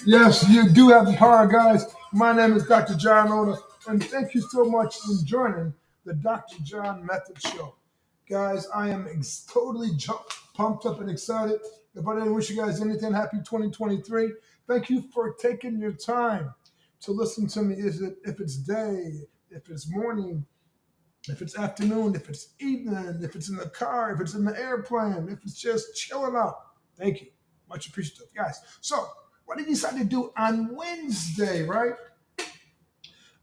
Yes, you do have the power, guys. My name is Dr. John Oda, and thank you so much for joining the Dr. John Method Show. Guys, I am totally pumped up and excited. If I didn't wish you guys anything, happy 2023. Thank you for taking your time to listen to me. Is it if it's day, if it's morning, if it's afternoon, if it's evening, if it's in the car, if it's in the airplane, if it's just chilling out. Thank you. Much appreciative, guys. So, what did you decide to do on Wednesday, right?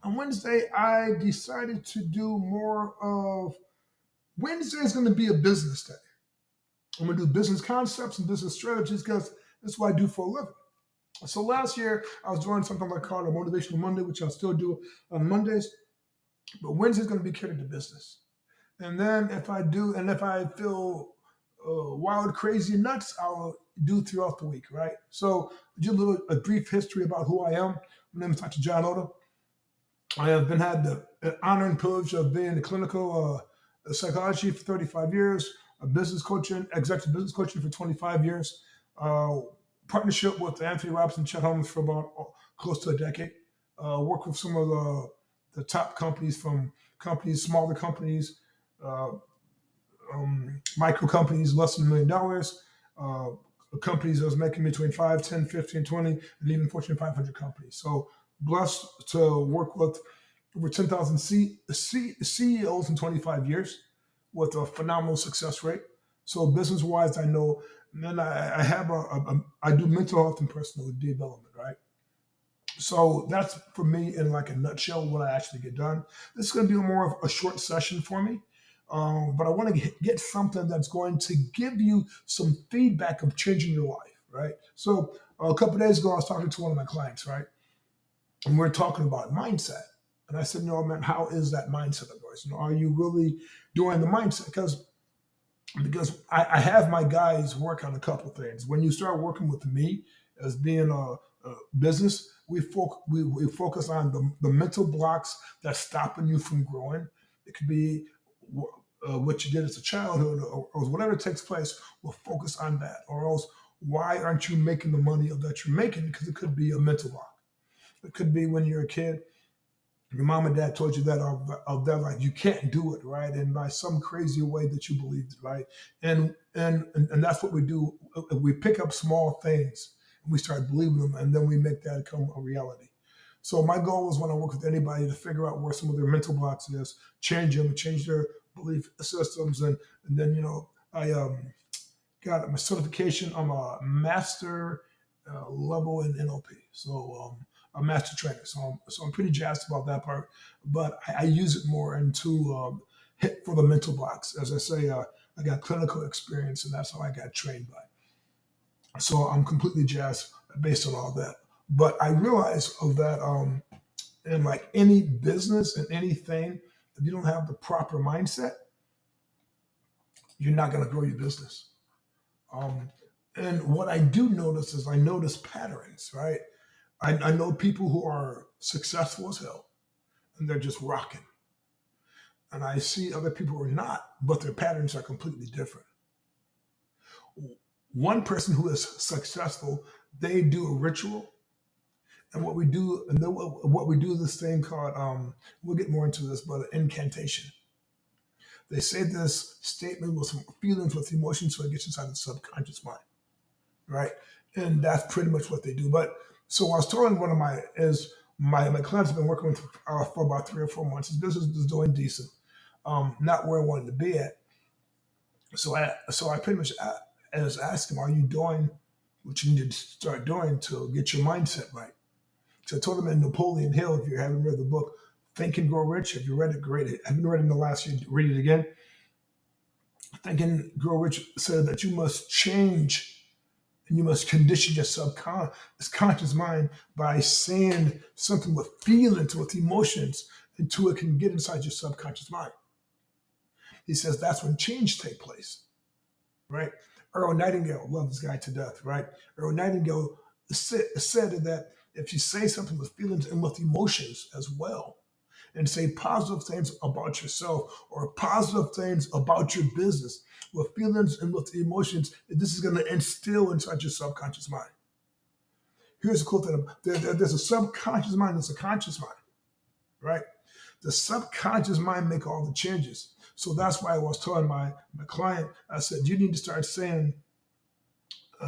On Wednesday, I decided to do more of Wednesday is going to be a business day. I'm going to do business concepts and business strategies because that's what I do for a living. So last year, I was doing something like called a Motivational Monday, which I'll still do on Mondays. But Wednesday's going to be catered to business. And then if I feel wild, crazy, nuts, I'll do throughout the week, right? So just a brief history about who I am. My name is Dr. John Oda. I have been had the honor and privilege of being a clinical psychology for 35 years, a business coaching, executive business coaching for 25 years, uh, partnership with Anthony Robinson, Chet Holmes for about close to a decade. Work with some of the top companies from companies, smaller companies, uh, micro companies, less than $1 million, uh, companies that was making between 5, 10, 15, 20, and even Fortune 500 companies. So blessed to work with over 10,000 CEOs in 25 years with a phenomenal success rate. So business wise, I know, man, I have I do mental health and personal development, right? So that's for me in like a nutshell what I actually get done. This is going to be more of a short session for me, but I want to get something that's going to give you some feedback of changing your life, right? So a couple of days ago, I was talking to one of my clients, right, and we are talking about mindset, and I said, "No, man, how is that mindset of yours? Are you really doing the mindset?" Because I have my guys work on a couple things. When you start working with me as being a business, we focus on the mental blocks that's stopping you from growing. It could be what you did as a childhood or whatever takes place. We'll focus on that. Or else, why aren't you making the money that you're making? Because it could be a mental block. It could be when you're a kid your mom and dad told you that of that like you can't do it right and by some crazy way that you believed it right and that's what we do. We pick up small things and we start believing them and then we make that become a reality. So my goal is when I work with anybody to figure out where some of their mental blocks is, change them, change their belief systems, and then I got my certification. I'm a master level in NLP, so a master trainer. So I'm pretty jazzed about that part. But I use it more into hit for the mental blocks. As I say, I got clinical experience, and that's how I got trained by. So I'm completely jazzed based on all that. But I realize of that in like any business and anything, if you don't have the proper mindset, you're not going to grow your business. Um, and what I do notice is I notice patterns, right? I know people who are successful as hell and they're just rocking. And I see other people who are not, but their patterns are completely different. One person who is successful, they do a ritual. And what we do, and then what we do is this thing called, we'll get more into this, but an incantation. They say this statement with some feelings, with emotions, so it gets inside the subconscious mind, right? And that's pretty much what they do. But so I was telling one of my clients have been working with for about 3 or 4 months. His business is doing decent, not where I wanted to be at. So I pretty much asked him, "Are you doing what you need to start doing to get your mindset right?" So I told him in Napoleon Hill, if you haven't read the book, Think and Grow Rich. If you read it, great. Have you read it in the last year? Read it again. Think and Grow Rich said that you must change and you must condition your subconscious mind by saying something with feelings, with emotions, until it can get inside your subconscious mind. He says that's when change take place, right? Earl Nightingale, love this guy to death, right? Earl Nightingale said that if you say something with feelings and with emotions as well, and say positive things about yourself or positive things about your business with feelings and with emotions, this is going to instill inside your subconscious mind. Here's the cool thing: there's a subconscious mind, there's a conscious mind, right? The subconscious mind make all the changes. So that's why I was telling my client, I said, you need to start saying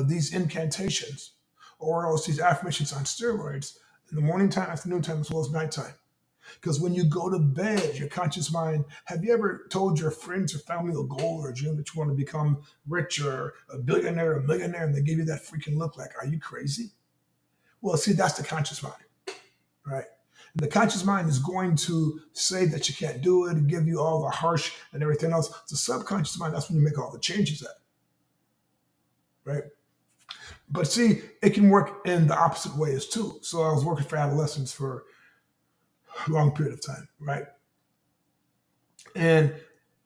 these incantations or else these affirmations on steroids in the morning time, afternoon time, as well as nighttime. Because when you go to bed, your conscious mind, have you ever told your friends or family a goal or a dream that you want to become rich or a billionaire or a millionaire, and they give you that freaking look like, are you crazy? Well, see, that's the conscious mind, right? And the conscious mind is going to say that you can't do it and give you all the harsh and everything else. The subconscious mind, that's when you make all the changes at, right? But see, it can work in the opposite ways too. So I was working for adolescents for a long period of time, right? And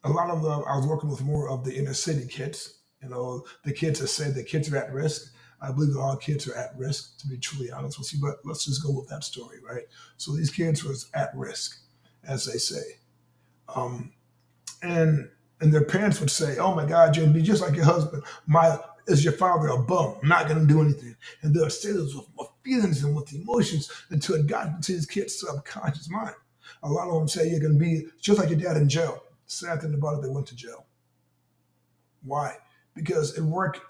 a lot of I was working with more of the inner city kids. You know, the kids that say the kids are at risk. I believe that all kids are at risk, to be truly honest with you. But let's just go with that story, right? So these kids was at risk, as they say, um, and their parents would say, "Oh my God, you're gonna be just like your husband. My is your father a bum? I'm not gonna do anything." And they'll say this with feelings and with emotions until it got into his kid's subconscious mind. A lot of them say you're gonna be just like your dad in jail. Sad thing about it, they went to jail. Why? Because it works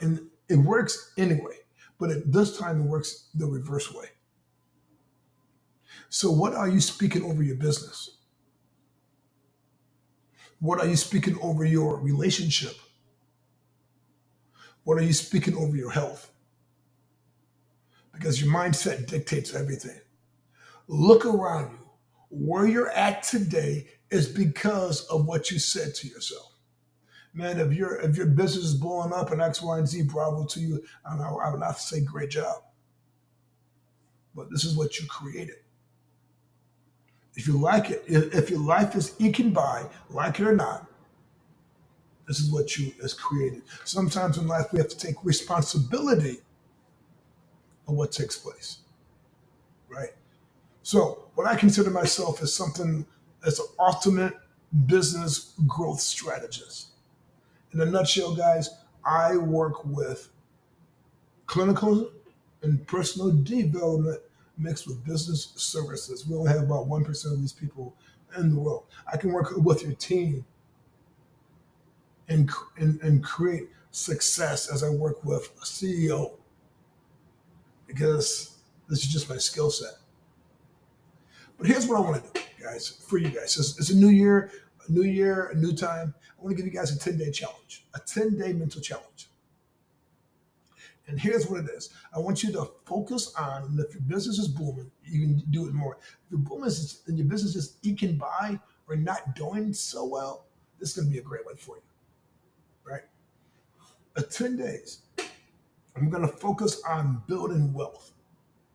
anyway, but this time it works the reverse way. So what are you speaking over your business? What are you speaking over your relationship? What are you speaking over your health? Because your mindset dictates everything. Look around you. Where you're at today is because of what you said to yourself. Man, if your business is blowing up and X, Y, and Z, bravo to you. I would not say great job, but this is what you created. If you like it, if your life is eking by, like it or not, this is what you has created. Sometimes in life we have to take responsibility of what takes place, right? So what I consider myself as something as an ultimate business growth strategist. In a nutshell, guys, I work with clinical and personal development mixed with business services. We only have about 1% of these people in the world. I can work with your team and create success as I work with a CEO because this is just my skill set. But here's what I want to do, guys, for you guys. It's a new year, a new time. I want to give you guys a 10-day challenge, a 10-day mental challenge. And here's what it is. I want you to focus on if your business is booming, you can do it more. If your business and your business is eking by or not doing so well, this is going to be a great one for you, right? 10 days. I'm going to focus on building wealth.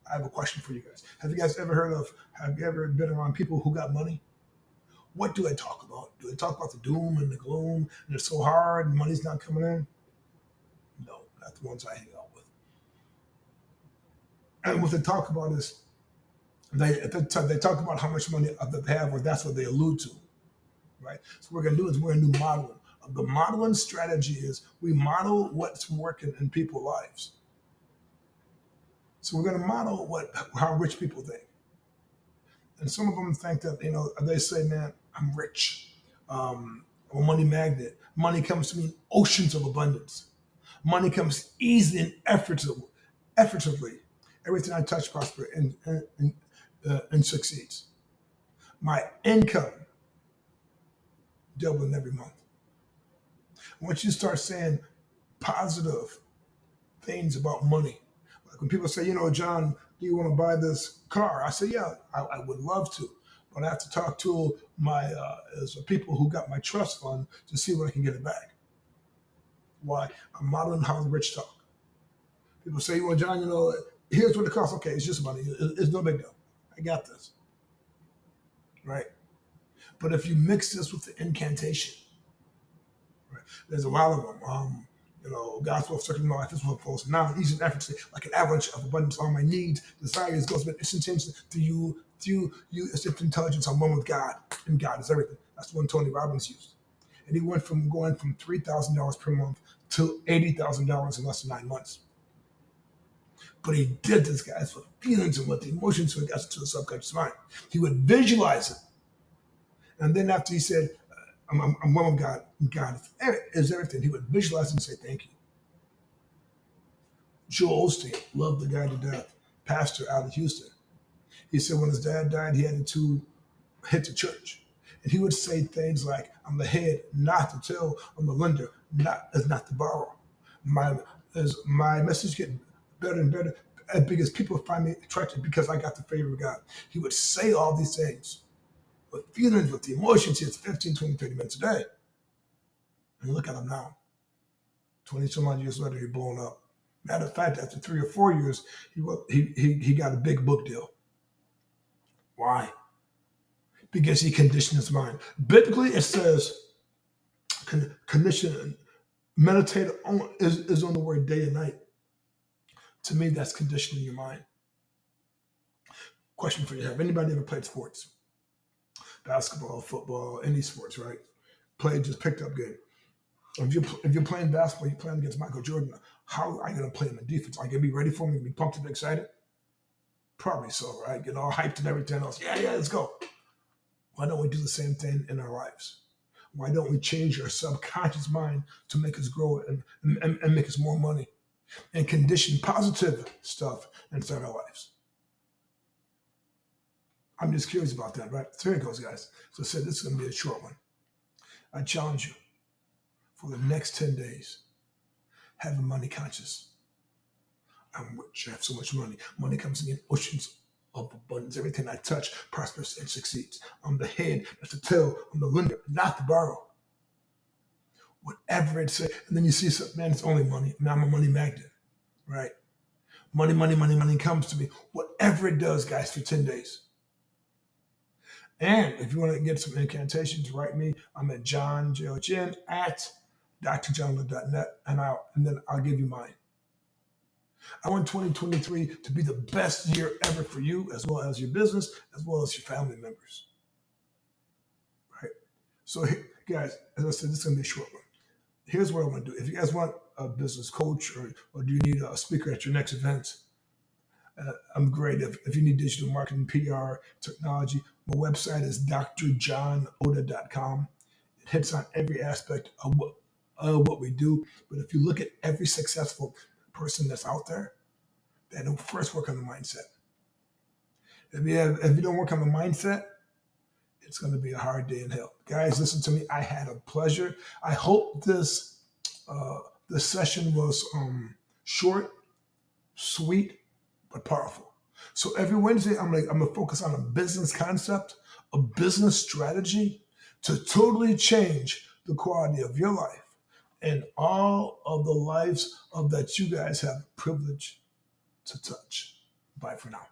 I have a question for you guys. Have you ever been around people who got money? What do they talk about? Do they talk about the doom and the gloom and it's so hard and money's not coming in? No, not the ones I hang out with. And what they talk about is they talk about how much money that they have, or that's what they allude to, right? So what we're going to do is we're going to do modeling. The modeling strategy is we model what's working in people's lives. So we're going to model how rich people think. And some of them think that, they say, man, I'm rich. I'm a money magnet. Money comes to me in oceans of abundance. Money comes easily and effortlessly. Everything I touch prospers and succeeds. My income doubling every month. Once you start saying positive things about money, like when people say, John, do you want to buy this car? I say, yeah, I would love to, but I have to talk to my as people who got my trust fund to see when I can get it back. Why? I'm modeling how the rich talk. People say, well, John, here's what it costs. Okay, it's just money. It's no big deal. I got this, right? But if you mix this with the incantation, right? There's a lot of them. God's will circle my life is what flows now. Easy and effortlessly, like an avalanche of abundance. All my needs, desires, goes but instantaneously to you as if intelligence. I'm one with God, and God is everything. That's the one Tony Robbins used, and he went from going from $3,000 per month to $80,000 in less than 9 months. But he did this, guys, with feelings and with emotions, so it got to the subconscious mind. He would visualize it. And then after he said, I'm one with God, and God is everything, he would visualize and say, thank you. Joel Osteen loved the guy to death, pastor out of Houston. He said when his dad died, he had to hit the church. And he would say things like, I'm the head, not the tail. I'm the lender, not the borrower. As my message getting better and better, because people find me attractive because I got the favor of God. He would say all these things with feelings, with the emotions. He has 15, 20, 30 minutes a day. And look at him now. 20 some odd years later, he's blown up. Matter of fact, after 3 or 4 years, he got a big book deal. Why? Because he conditioned his mind. Biblically, it says condition, meditate on is on the word day and night. To me, that's conditioning your mind. Question for you: have anybody ever played sports? Basketball, football, any sports, right? Just picked up game. If you're playing basketball, you're playing against Michael Jordan. How are you going to play him in defense? Are you going to be ready for him? Are you going to be pumped and excited? Probably so, right? Get all hyped and everything else. Yeah, let's go. Why don't we do the same thing in our lives? Why don't we change our subconscious mind to make us grow and make us more money and condition positive stuff inside our lives? I'm just curious about that, right? So here it goes, guys. So I said this is going to be a short one. I challenge you for the next 10 days, have a money conscious. I'm rich. I have so much money. Money comes to me in oceans of abundance. Everything I touch prospers and succeeds. I'm the head, that's the tail. I'm the lender, not the borrower. Whatever it says. And then you see something, man, it's only money. Man, I'm a money magnet, right? Money, money, money, money comes to me. Whatever it does, guys, for 10 days. And if you want to get some incantations, write me. I'm at johnjln at drjohnlin.net, and then I'll give you mine. I want 2023 to be the best year ever for you, as well as your business, as well as your family members. Right? So, guys, as I said, this is going to be a short one. Here's what I want to do. If you guys want a business coach or do you need a speaker at your next event, I'm great. If you need digital marketing, PR, technology, my website is drjohnoda.com. It hits on every aspect of what we do. But if you look at every successful person that's out there, they don't first work on the mindset. If you don't work on the mindset, it's going to be a hard day in hell. Guys, listen to me. I had a pleasure. I hope this session was short, sweet, but powerful. So every Wednesday, I'm gonna focus on a business concept, a business strategy to totally change the quality of your life and all of the lives of that you guys have the privilege to touch. Bye for now.